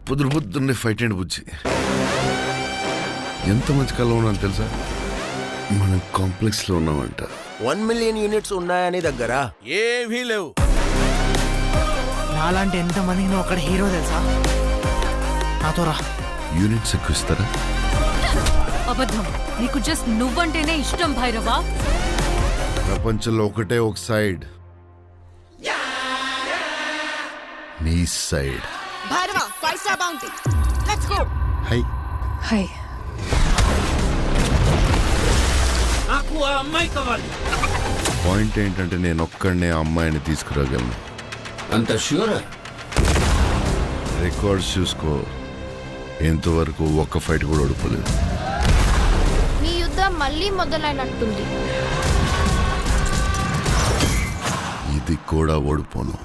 పొద్దున్నే fight and బుజ్జి ఎంత మంచి కళ ఉన్నాను తెలుసా? మనం కాంప్లెక్స్ లో ఉన్నామంట. 1 మిలియన్ యూనిట్స్ ఉన్నాయని దగ్గర ఏమీ లేవు. నాలాంటి ఎంతమందికి నువ్వు అక్కడ హీరో తెలుసా? నాతో రా. యూనిట్స్ ఎక్కువ ఇస్తారా? అబద్ధం. నీకు జస్ట్ నువ్వంటేనే ఇష్టం భైరవా. ప్రపంచంలో ఒకటే ఒక సైడ్, నీ side. Bhairava 5 star bounty. Let's go. High high. నాకు ఆ అమ్మాయి కావాలి. పాయింట్ ఏంటంటే నేను ఒక్కడనే ఆ అమ్మాయిని తీసుకురాగలను. అంత ష్యూరా? రికార్డ్స్ చూసుకో, ఎంతవరకు ఒక్క ఫైట్ కూడా ఓడిపోలేదు. నీ యుద్ధం మళ్ళీ మొదలైనట్టుంది. ఇది కూడా ఓడిపోను.